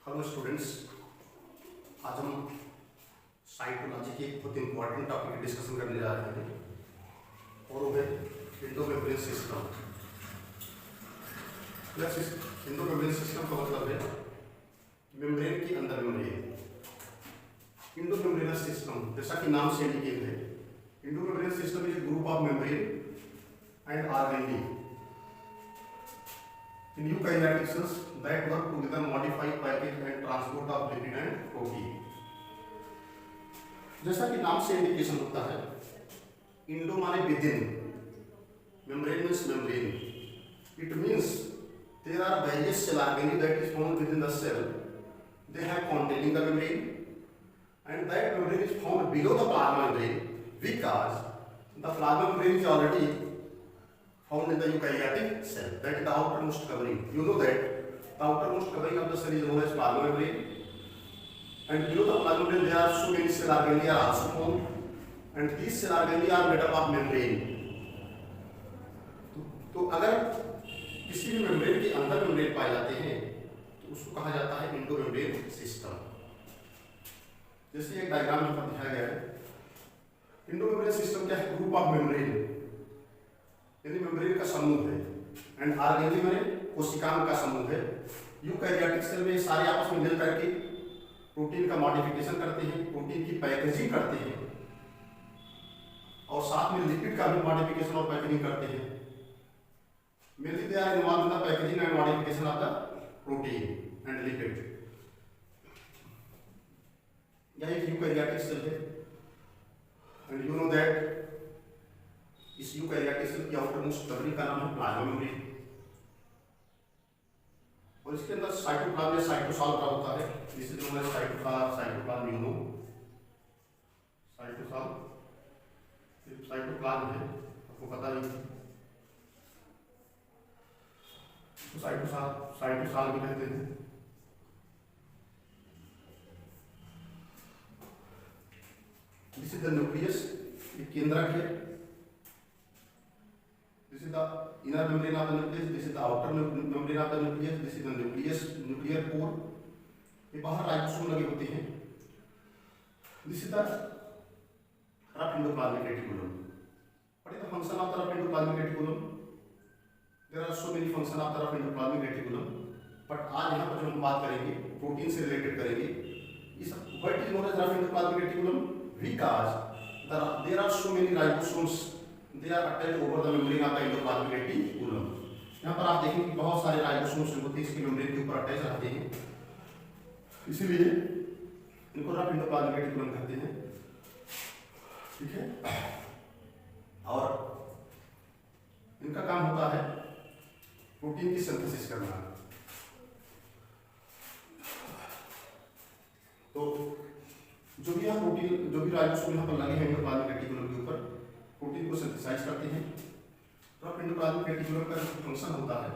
Hello students, आज हम cytology के एक बहुत इंपॉर्टेंट टॉपिक की डिस्कशन करने जा रहे हैं और वो है एंडोमेम्ब्रेन सिस्टम। एंडोमेम्ब्रेन सिस्टम का मतलब है मेम्ब्रेन के अंदर मेम्ब्रेन। एंडोमेम्ब्रेनस सिस्टम जैसा कि नाम से इंडिकेट है, endomembrane system is a group of membrane and organelle in eukaryotic cells that work together, modify, package and transport of lipid and protein। जैसा कि नाम से इंडिकेशन होता है, इंडो माने within, membrane means membrane. It means there are various cell organelles that is found within the cell. They have containing the membrane and that membrane is found below the plasma membrane because the plasma membrane is already found in the eukaryotic cell, that is the outermost covering. You know that the outermost covering of the cell is known as plasma membrane, and below the plasma membrane there are so many cell organelles are also found, and these cell organelles are made up of membrane. तो अगर किसी भी membrane के अंदर membrane पाए जाते हैं तो उसको कहा जाता है एंडोमेम्ब्रेन सिस्टम। जैसे एक डायग्राम में दिखाया गया है, एंडोमेम्ब्रेन सिस्टम क्या है? ग्रुप ऑफ मेम्ब्रेन, यानी मेम्ब्रेन का समूह है, एंड ऑर्गेनेल में कोशिकाओं का समूह है। यूकैरियोटिक सेल में सारे आपस में मिल करके प्रोटीन का मॉडिफिकेशन करते हैं, प्रोटीन की पैकेजिंग करते हैं और साथ में लिपिड का भी मॉडिफिकेशन और पैकेजिंग करते हैं। Mainly they are involved in the packaging and modification of the protein and lipid. यह एक यूकैरियोटिक सेल है एंड यू नो दैट इस यूकैरियोटिक सेल की आउटरमोस्ट कवरिंग का नाम है प्लाज्मा मेम्ब्रेन और इसके अंदर साइटोप्लाज्म या साइटोसॉल का होता है। This is known as cytoplasm. You know cytosol सिर्फ साइटोप्लाज्म है, आपको पता नहीं तो साइटोसॉल भी कहते हैं। दिस इज द न्यूक्लियस, ये केंद्रक है। This is the inner membrane of the nucleus. This is the outer membrane of the nucleus. This is the nucleus, nuclear pore. ये बाहर राइबोसोम लगे होते हैं। This is the rough endoplasmic reticulum. What is the function of the rough endoplasmic reticulum? There are so many functions of the rough endoplasmic reticulum. But आज यहाँ पर जो हम बात करेंगे प्रोटीन से रिलेटेड करेंगे। इस what is known as rough endoplasmic reticulum? Because there are so many ribosomes. They are attached over the membrane of the endoplasmic reticulum. यहाँ पर आप देखेंगे कि बहुत सारे राइबोसोम्स होते हैं इसके मेम्ब्रेन के ऊपर अटैच रहते हैं, इसीलिए इनको रफ एंडोप्लाज्मिक रेटिकुलम कहते हैं। ठीक है, और इनका काम होता है प्रोटीन की सिंथेसिस करना। तो जो भी यहाँ प्रोटीन, जो भी राइबोसोम यहाँ पर लगे हैं एंडोप्लाज्मिक रेटिकुलम के ऊपर, प्रोटीन को सिंथेसाइज करते हैं। रफ एंडोप्लाज्मिक रेटिकुलम का जो फंक्शन होता है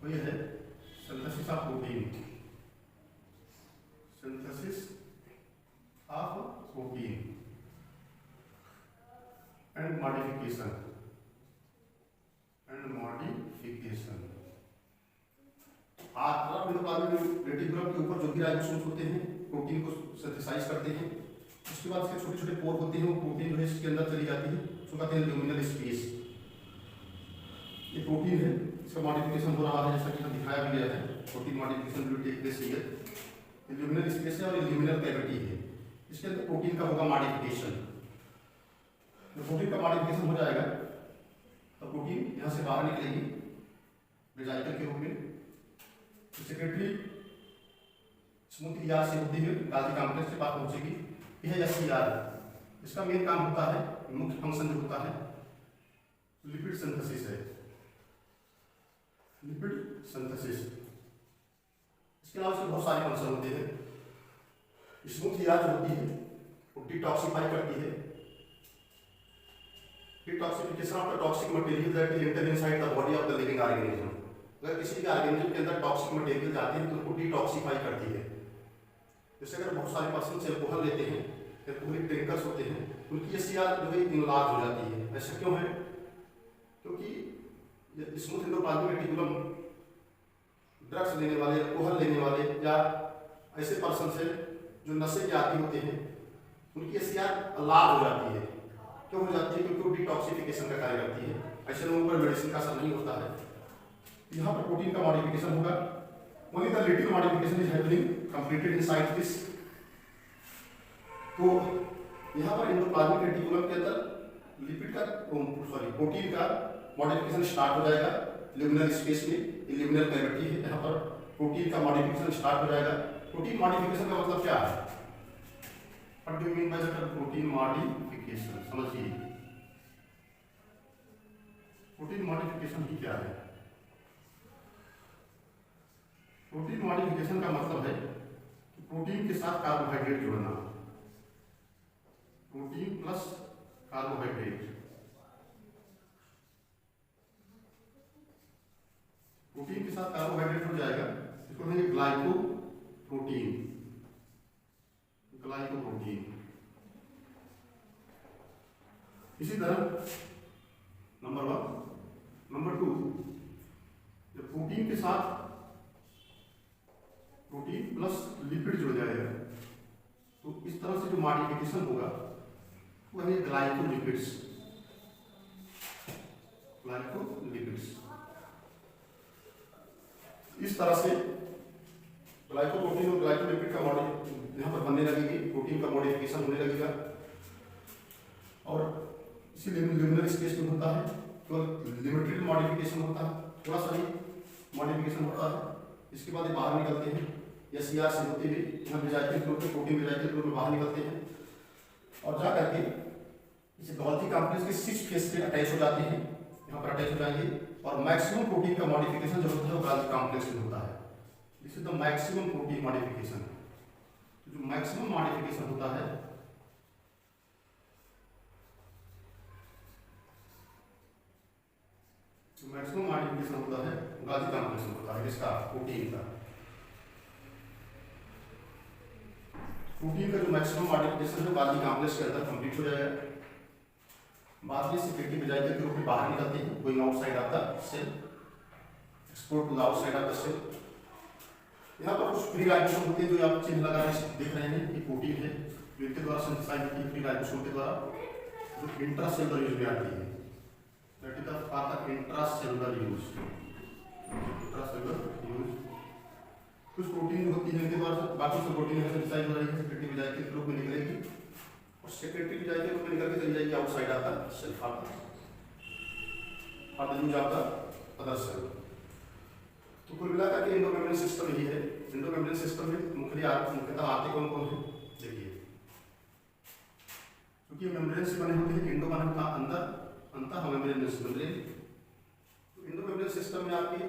वो ये है synthesis of protein, synthesis of protein and modification rough endoplasmic reticulum के ऊपर जो भी राइबोसोम्स होते हैं प्रोटीन को सिंथेसाइज करते हैं। उसके बाद इसके छोटे छोटे पोर होते हैं, वो प्रोटीन जो है इसके अंदर चली जाती है, उसको कहते हैं ल्यूमिनल स्पेस। ये प्रोटीन है, इसका मॉडिफिकेशन हो रहा है जैसा कि दिखाया भी गया है। Protein modification will take place here. ये ल्यूमिनल स्पेस है और ये ल्यूमिनल कैविटी है, इसके अंदर प्रोटीन का होगा मॉडिफिकेशन। जब प्रोटीन का मॉडिफिकेशन हो जाएगा तो प्रोटीन यहाँ से बाहर निकलेगी वेजाइकल के रूप में, सेक्रेटरी स्मूथ ईआर से होती हुई गाल्गी कॉम्प्लेक्स के पास पहुंचेगी। यह एससीआर, इसका मेन काम होता है, मुख्य फंक्शन जो होता है लिपिड सिंथेसिस है, लिपिड सिंथेसिस। इसके अलावा इसके बहुत सारे फंक्शन होते हैं। स्मूथ ईआर जो होती है वो डिटॉक्सिफाई करती है, detoxification of the toxic material that enter inside the body of the living organism. अगर किसी भी ऑर्गेनिज्म के अंदर टॉक्सिक मटेरियल जाते हैं तो उनको डिटॉक्सिफाई करती है। जैसे अगर बहुत सारे पर्सन एल्कोहल लेते हैं, एल्कोहलिक ड्रिंकर्स होते हैं, उनकी एससीआर जो है इनलार्ज हो जाती है। ऐसा क्यों है? क्योंकि smooth endoplasmic reticulum drugs drugs लेने वाले, अल्कोहल लेने वाले या ऐसे पर्सन से जो नशे के आदी होते हैं, उनकी एससीआर लाभ हो जाती है। क्यों हो जाती है? क्योंकि वो डिटॉक्सिफिकेशन का कार्य करती है। ऐसे लोगों पर मेडिसिन का असर नहीं होता है। यहाँ पर प्रोटीन का मॉडिफिकेशन होगा। Only the little modification is happening completed inside this. तो यहाँ पर एंडोप्लाज्मिक रेटिकुलम के अंदर लिपिड का प्रोटीन का मॉडिफिकेशन स्टार्ट हो जाएगा ल्यूमिनल स्पेस में। ये ल्यूमिनल कैविटी है, यहाँ पर प्रोटीन का मॉडिफिकेशन स्टार्ट हो जाएगा। प्रोटीन मॉडिफिकेशन का मतलब क्या है? What do you mean by that protein modification? समझिए, प्रोटीन मॉडिफिकेशन ही क्या है? प्रोटीन मॉडिफिकेशन का मतलब है कि प्रोटीन के साथ कार्बोहाइड्रेट जोड़ना, प्रोटीन प्लस कार्बोहाइड्रेट। प्रोटीन के साथ कार्बोहाइड्रेट हो जाएगा, इसको कहेंगे ग्लाइकोप्रोटीन। ग्लाइकोप्रोटीन। इसी तरह नंबर 1, नंबर 2, जब प्रोटीन के साथ प्रोटीन प्लस लिपिड जुड़ जाएगा तो इस तरह से जो मॉडिफिकेशन होगा वो है ग्लाइकोलिपिड्स। ग्लाइकोलिपिड्स इस तरह से ग्लाइकोप्रोटीन और ग्लाइकोलिपिड का मॉडल यहाँ पर बनने लगेगी, प्रोटीन का मॉडिफिकेशन होने लगेगा। और इसी ल्यूमिनल स्पेस में होता है, केवल लिमिटेड मॉडिफिकेशन होता है, थोड़ा सा ही मॉडिफिकेशन होता है। इसके बाद ये बाहर निकलते हैं एससीआर से होते हुए यहाँ वेजाइटल फ्लूइड में, प्रोटीन वेजाइटल फ्लूइड में बाहर निकलते हैं और जा करके इसे गोल्गी कॉम्प्लेक्स के 6 फेज से अटैच हो जाते हैं, यहाँ पर अटैच हो जाएंगे। और मैक्सिमम प्रोटीन का मॉडिफिकेशन जो होता है वो गोल्गी कॉम्प्लेक्स में होता है। This is the maximum protein modification. जो मैक्सिमम मॉडिफिकेशन होता है मैक्सिमम मॉडिफिकेशन होता है गोल्गी कॉम्प्लेक्स में होता है। इसका प्रोटीन का जो मैक्सिमम मॉडिफिकेशन है गोल्गी कॉम्प्लेक्स के अंदर कंप्लीट हो जाएगा। बाद में सेक्रेटरी वेजाइटल के रूप में बाहर निकलते हैं, going outside of the cell, export to the outside of the cell. यहाँ पर कुछ फ्री राइबोसोम होते हैं जो आप चिन्ह लगा देख रहे हैं कि प्रोटीन है, इनके द्वारा सिंथेसाइज होती है फ्री राइबोसोम के द्वारा, जो इंट्रासेलुलर यूज में आती है। That is the for intracellular use. Intracellular use कुछ प्रोटीन होती है इनके द्वारा, बाकी सब प्रोटीन सिंथेसाइज हो रही है, सेक्रेटरी वेजाइटल के रूप में निकलेगी और सेक्रेटरी वेजाइटल के रूप में निकल के चली जाएगी outside of the cell for the use of the other cell. तो कुल मिलाकर के एंडोमेम्ब्रेन सिस्टम यही है। एंडोमेम्ब्रेन सिस्टम में मुख्यतः आते कौन कौन है? देखिए, क्योंकि मेम्ब्रेन से बने होते हैं, एंडो बना होता अंदर, अंतः मेम्ब्रेन मेम्ब्रेन। तो एंडोमेम्ब्रेन सिस्टम में आपकी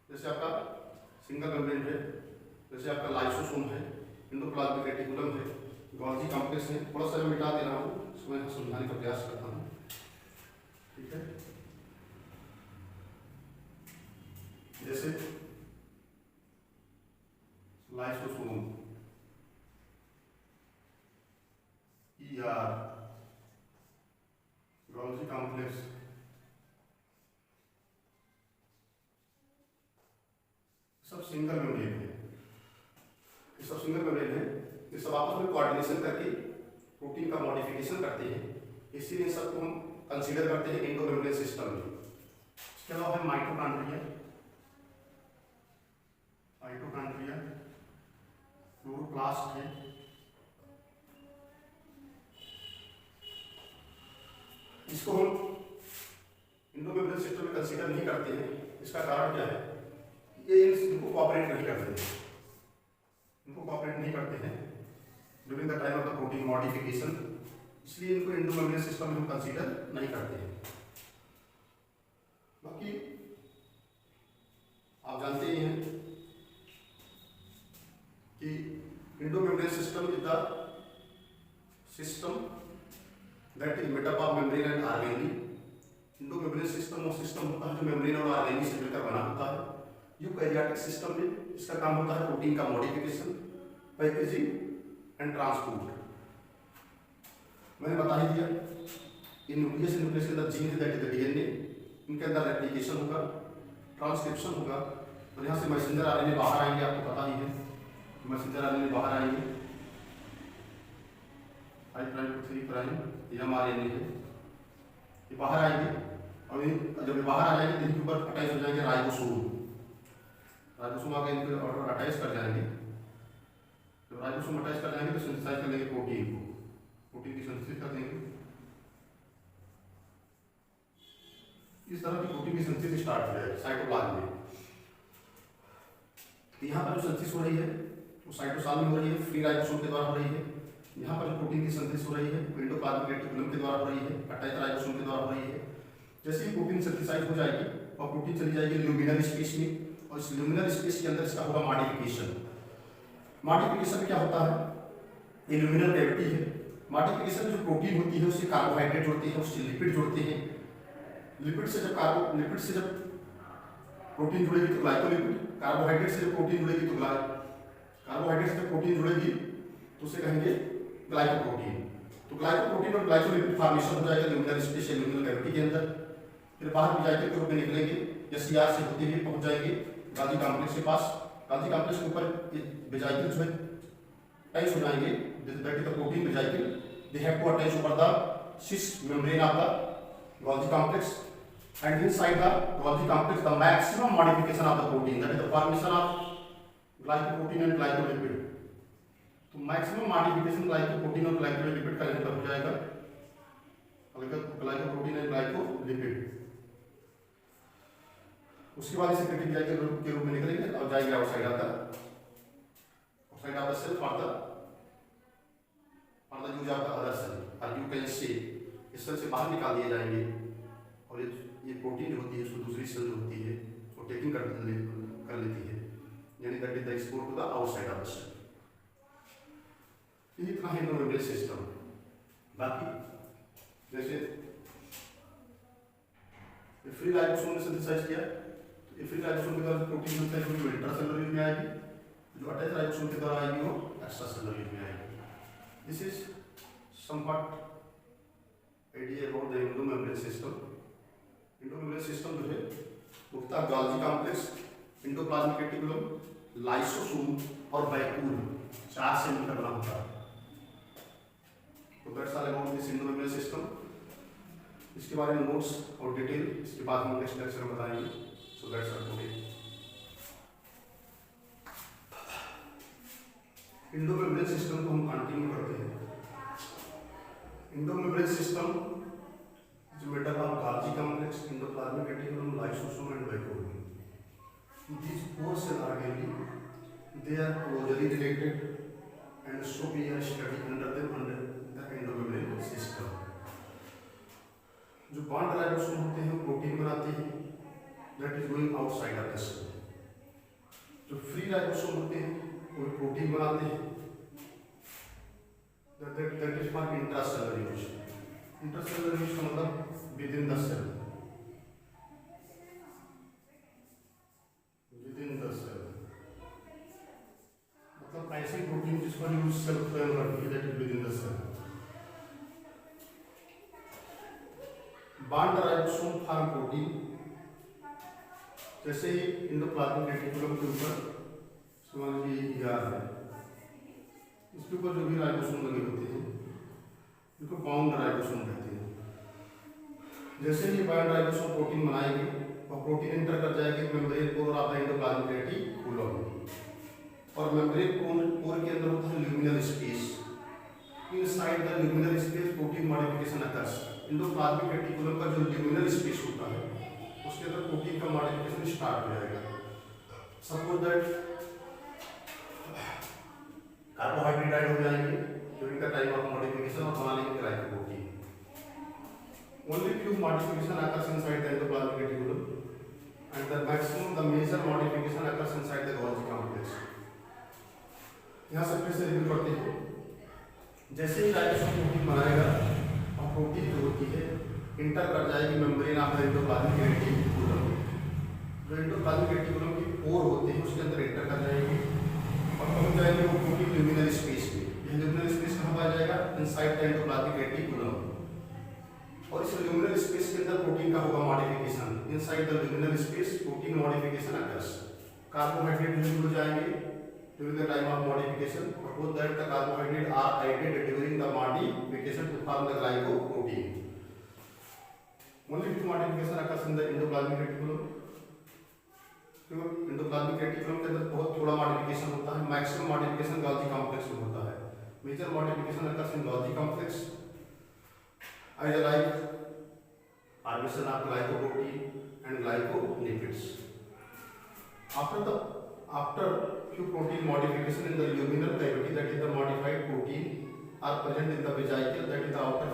जैसे आपका सिंगल मेम्ब्रेन है, जैसे आपका लाइसोसोम है, एंडोप्लाज्मिक रेटिकुलम है, गोल्गी कॉम्प्लेक्स है। थोड़ा सा मैं मिटा दे रहा हूँ, इसको मैं समझाने का प्रयास करता हूँ, ठीक है। जैसे लाइसोसोम, ER, गोल्गी कॉम्प्लेक्स, सब सिंगल मेम्ब्रेन है। ये सब सिंगल मेम्ब्रेन है, ये सब आपस में कोऑर्डिनेशन करके प्रोटीन का मॉडिफिकेशन करते हैं, इसीलिए सबको हम कंसीडर करते हैं एंडोमेम्ब्रेन सिस्टम में। इसके अलावा है माइटोकॉन्ड्रिया, माइटोकॉन्ड्रिया, क्लोरोप्लास्ट है, इसको हम एंडोमेम्ब्रेन सिस्टम में कंसीडर नहीं करते हैं। इसका कारण क्या है? ये इनको कोऑपरेट नहीं करते हैं, इनको कोऑपरेट नहीं करते हैं during the time of the protein modification, इसलिए इनको एंडोमेम्ब्रेन सिस्टम में हम कंसीडर नहीं करते हैं। बाकी आप जानते ही हैं कि endomembrane system is the system that is made up of membrane and organelle. Endomembrane system वो सिस्टम होता है जो मेम्ब्रेन और ऑर्गेनेली से मिलकर बना होता है। यूकैरियोटिक सिस्टम में इसका काम होता है प्रोटीन का मॉडिफिकेशन, पैकेजिंग एंड ट्रांसपोर्ट। मैंने बता ही दिया, इन न्यूक्लियस के अंदर जीन है दैट इज द DNA, इनके अंदर रेप्लिकेशन होगा, ट्रांसक्रिप्शन होगा, और यहाँ से मैसेंजर आरएनए बाहर आएंगे, आपको पता ही है मैसेंजर आरएनए बाहर आएंगे 5 प्राइम टू 3 प्राइम, ये हमारे आरएनए है, ये बाहर आएंगे और जब ये बाहर आ जाएंगे तो इनके ऊपर अटैच हो जाएंगे राइबोसोम। राइबोसोम आगे इनके और अटैच कर जाएंगे। जब राइबोसोम अटैच कर जाएंगे तो सिंथेसाइज कर लेंगे प्रोटीन को, प्रोटीन की सिंथेसिस कर देंगे। इस तरह की प्रोटीन की सिंथेसिस स्टार्ट हो जाएगी साइटोप्लाज्म में। यहाँ पर जो सिंथेसिस हो रही है वो साइटोसॉल में हो रही है, फ्री राइबोसोम के द्वारा हो रही है। यहाँ पर जो प्रोटीन की सिंथेसिस हो रही है वो एंडोप्लाज्मिक रेटिकुलम के द्वारा हो रही है, अटैच राइबोसोम के द्वारा हो रही है। जैसे ही प्रोटीन सिंथेसाइज हो जाएगी और प्रोटीन चली जाएगी ल्यूमिनल स्पेस में, और इस ल्यूमिनल स्पेस के अंदर इसका होगा मॉडिफिकेशन। मॉडिफिकेशन में क्या होता है, ये ल्यूमिनल कैविटी है। मॉडिफिकेशन में जो प्रोटीन होती है उससे कार्बोहाइड्रेट जुड़ते हैं, उससे लिपिड जुड़ते हैं। लिपिड से जब प्रोटीन जुड़ेगी तो ग्लाइकोलिपिड, कार्बोहाइड्रेट से जब प्रोटीन जुड़ेगी तो कार्बोहाइड्रेट से जब प्रोटीन जुड़ेगी तो उसे कहेंगे ग्लाइकोप्रोटीन। तो ग्लाइकोप्रोटीन और ग्लाइकोलिपिड फॉर्मेशन हो जाएगा ल्यूमिनल स्पेस या ल्यूमिनल कैविटी के अंदर। फिर बाहर विजाइकल के रूप में निकलेंगे, एससीआर से होते हुए पहुंच जाएंगे गाल्जी कॉम्प्लेक्स के पास। गाल्जी कॉम्प्लेक्स के ऊपर विजाइकल जो है अटैच हो जाएंगे, that is the protein vesicle, they have to attach over the cis membrane of the Golgi complex, and inside the Golgi complex the maximum modification of the protein, that is the formation of glycoprotein and glycolipid. तो maximum modification glycoprotein और glycolipid का यहाँ पर हो जाएगा, glycoprotein and glycolipid. उसके बाद इसे क्रिटिक विजाइकल के रूप में निकलेंगे और जाएंगे outside of the cell for the use of the other cell, और यू कैन से इस सेल से बाहर निकाल दिए जाएंगे और ये प्रोटीन जो होती है उसको दूसरी सेल जो होती है वो टेकिंग कर लेती है, यानी that is the export to the outside of the cell. ये इतना है एंडोमेम्ब्रेन सिस्टम। बाकी जैसे फ्री राइबोसोम ने सिंथेसाइज किया, तो फ्री राइबोसोम के द्वारा प्रोटीन सिंथेसाइज होगी वो इंट्रासेलुलर यूनिट में आएगी, जो अटैच राइबोसोम के द्वारा आएगी वो एक्स्ट्रासेलुलर यूनिट में आएगी। This is somewhat idea about the endomembrane system. Endomembrane system जो है मुख्यतः Golgi complex, endoplasmic reticulum, lysosome और वैक्यूल 4 से मिलकर बना होता है। तो that's all about this endomembrane system. इसके बारे में नोट्स और डिटेल इसके बाद हम नेक्स्ट लेक्चर में बताएंगे। So that's all today. Endomembrane system को हम कंटिन्यू करते हैं। Endomembrane system is made up of Golgi complex, endoplasmic reticulum, lysosome and vacuole. These 4 cells are they are closely related and so we are studying under them under the endomembrane system. जो bond ribosome होते हैं protein बनाते हैं, that is going outside of the cell. जो free ribosome होते हैं वो protein बनाते हैं, that is for intracellular use. Intracellular use का मतलब within the cell. मतलब ऐसे प्रोटीन जिसको यूज सेल फ्रेम करती है, that is within the cell. Bound ribosome form protein, जैसे ही एंडोप्लाज्मिक रेटिकुलम के ऊपर मान लीजिए ER है, इसके ऊपर जो भी राइबोसोम लगे होते हैं इनको बाउंड राइबोसोम कहते हैं। जैसे ही बाउंड राइबोसोम प्रोटीन बनाएंगे और प्रोटीन एंटर कर जाएगी membrane pore of the endoplasmic reticulum, और मेम्ब्रेन पोर के अंदर होता है luminal space. Inside the luminal space protein modification occurs. Endoplasmic reticulum का जो ल्यूमिनल स्पेस होता है उसके अंदर प्रोटीन का मॉडिफिकेशन स्टार्ट हो जाएगा। सपोज दैट कार्बोहाइड्रेट ऐड हो जाएंगे during the time of modification और बना लेंगे glycoprotein. Only few modification occurs inside the endoplasmic reticulum and the maximum the major modification occurs inside the Golgi complex. यहाँ सब फिर से रिव्यू करते हैं। जैसे ही राइबोसोम प्रोटीन बनाएगा और प्रोटीन जो होती है इंटर कर जाएगी membrane of the endoplasmic reticulum. जो एंडोप्लाज्मिक रेटिकुलम की पोर होते हैं उसके अंदर इंटर कर जाएगी और पहुंच जाएंगे वो प्रोटीन ल्यूमिनल स्पेस में। यह ल्यूमिनल स्पेस कहाँ पाया जाएगा? Inside the endoplasmic reticulum. और इस ल्यूमिनल स्पेस के अंदर प्रोटीन का होगा modification. Inside the luminal space protein modification occurs. Carbohydrate use हो जाएंगे during the time of modification. Suppose that the carbohydrate are added during the modification to form the glycoprotein. Only if modification occurs in the endoplasmic reticulum। क्यों endoplasmic reticulum के अंदर बहुत थोड़ा modification होता है, maximum modification Golgi complex में होता है। Major modification occurs in Golgi complex either like formation of glycoprotein and glycolipids। After few protein modification in the luminal cavity, that is the modified protein are present in the vesicle, that is the outer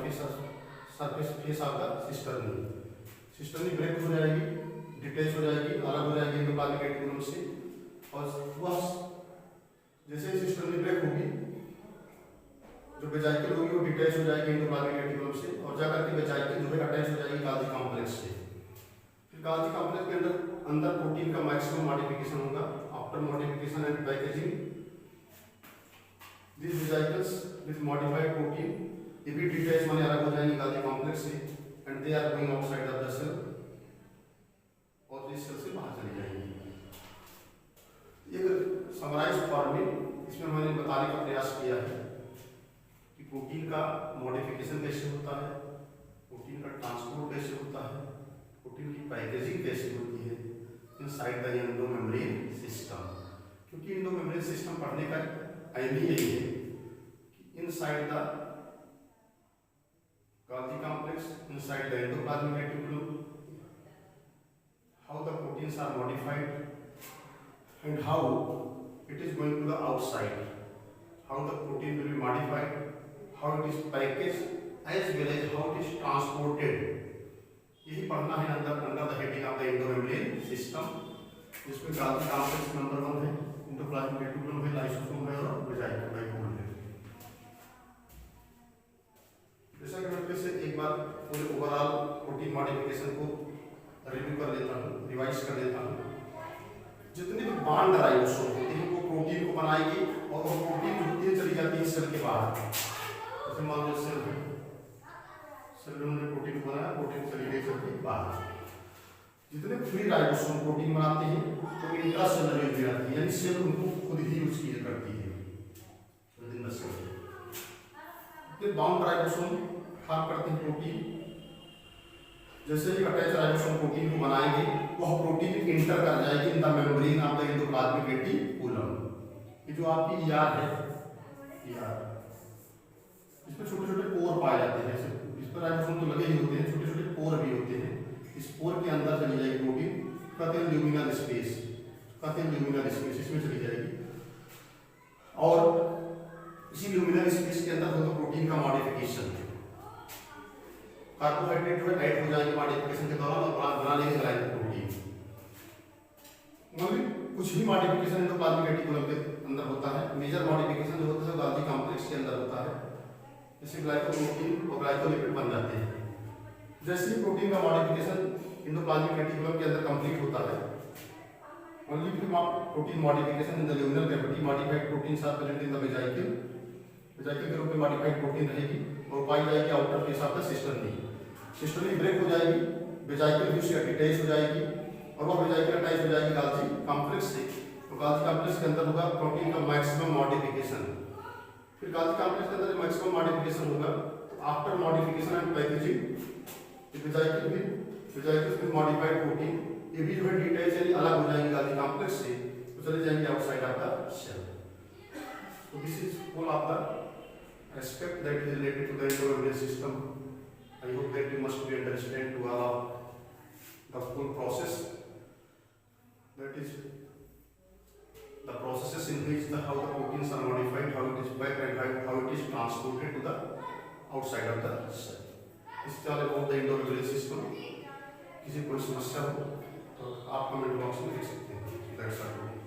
surface face of the cisternae। Cisternae break हो जाएगी, detach हो जाएगी, अलग हो जाएगी endoplasmic reticulum से। और वह जैसे सिस्टर्नी ब्रेक होगी, जो वेजाइकल होगी वो डिटेच हो जाएगी एंडोप्लाज्मिक रेटिकुलम से, और जाकर के वेजाइकल जो है अटैच हो जाएगी गोल्गी कॉम्प्लेक्स से। फिर गोल्गी कॉम्प्लेक्स के अंदर प्रोटीन का मैक्सिमम मॉडिफिकेशन होगा। After modification and packaging this वेजाइकल्स with modified protein ये भी डिटेच माने अलग हो जाएंगी गोल्गी कॉम्प्लेक्स से, and they are going outside of the cell और इस सेल से बाहर चली जाएंगी। एक समराइज फॉर्म में इसमें मैंने बताने का प्रयास किया है कि प्रोटीन का मॉडिफिकेशन कैसे होता है, प्रोटीन का ट्रांसपोर्ट कैसे होता है, प्रोटीन की पैकेजिंग कैसे होती है इनसाइड द एंडोमेम्ब्रेन सिस्टम। क्योंकि एंडोमेम्ब्रेन सिस्टम पढ़ने का एम ही यही है कि inside the Golgi complex, inside the endoplasmic reticulum, how the proteins are modified and how it is going to the outside, how the protein will be modified, how it is packaged as well as how it is transported। यही पढ़ना है under the heading of the endomembrane system, जिसमें Golgi complex number 1 है, endoplasmic reticulum है, lysosome है और वेजाइकल है। जैसा कि मैं फिर से एक बार पूरे ओवरऑल प्रोटीन मॉडिफिकेशन को रिव्यू कर लेता हूँ, रिवाइज कर लेता हूँ। जितने भी बॉन्ड राइबोसोम होते हैं वो प्रोटीन को बनाएगी और वो प्रोटीन होती है चली जाती है सेल के बाहर। जैसे मान लो सेल में उन्होंने प्रोटीन को बनाया, प्रोटीन चली गई सेल के बाहर। जितने फ्री राइबोसोम प्रोटीन बनाते हैं तो इंट्रासेलुलर यूज में आती है, यानी सेल उनको खुद ही यूज किया करती है within the cell. Bound ribosome form करते हैं प्रोटीन। जैसे ही अटैच राइबोसोम प्रोटीन को बनाएंगे वह प्रोटीन इंटर कर जाएगी in the membrane of the endoplasmic reticulum. ये जो आपकी ईआर है, ईआर इसमें छोटे छोटे पोर पाए जाते हैं। इस पर राइबोसोम तो लगे ही होते हैं, छोटे छोटे पोर भी होते हैं। इस पोर के अंदर चली जाएगी प्रोटीन, कहते हैं ल्यूमिनल स्पेस, कहते हैं ल्यूमिनल स्पेस, इसमें चली जाएगी और इसी ल्यूमिनल स्पेस के अंदर होगा प्रोटीन का मॉडिफिकेशन। कार्बोहाइड्रेट जो ऐड हो जाएंगे मॉडिफिकेशन के दौरान और बना लेंगे ग्लाइकोप्रोटीन। मतलब कुछ ही मॉडिफिकेशन एंडोप्लाज्मिक रेटिकुलम के अंदर होता है, मेजर मॉडिफिकेशन जो होता है गोल्गी कॉम्प्लेक्स के अंदर होता है। जैसे ग्लाइकोप्रोटीन और ग्लाइकोलिपिड बन जाते हैं। जैसे ही प्रोटीन का मॉडिफिकेशन एंडोप्लाज्मिक रेटिकुलम के अंदर कंप्लीट होता है, only protein modification in the luminal cavity, modified proteins are present in the vesicle। वेजाइकल के रूप में मॉडिफाइड प्रोटीन रहेगी और पाई जाएगी outer face of the cisternae. Cisternae break हो जाएगी, वेजाइकल भी उससे अटैच हो जाएगी और वह वेजाइकल अटैच हो जाएगी गोल्गी कॉम्प्लेक्स से। तो गोल्गी कॉम्प्लेक्स के अंदर होगा प्रोटीन का मैक्सिमम मॉडिफिकेशन। फिर गोल्गी कॉम्प्लेक्स के अंदर मैक्सिमम मॉडिफिकेशन होगा। After modification and packaging वेजाइकल with modified protein ये भी जो है डिटेच यानी अलग हो जाएंगे गोल्गी कॉम्प्लेक्स से, तो चले जाएंगे outside of the cell. So this is all of the aspect that is related to the endometrial system. I hope that you must be understand to all of the full process. That is the processes in which how the proteins are modified, how it is packed, and how it is transported to the outside of the cell. This is all about the endometrial system. किसी कोई समस्या हो तो आप comment box में लिख सकते हैं। That's all.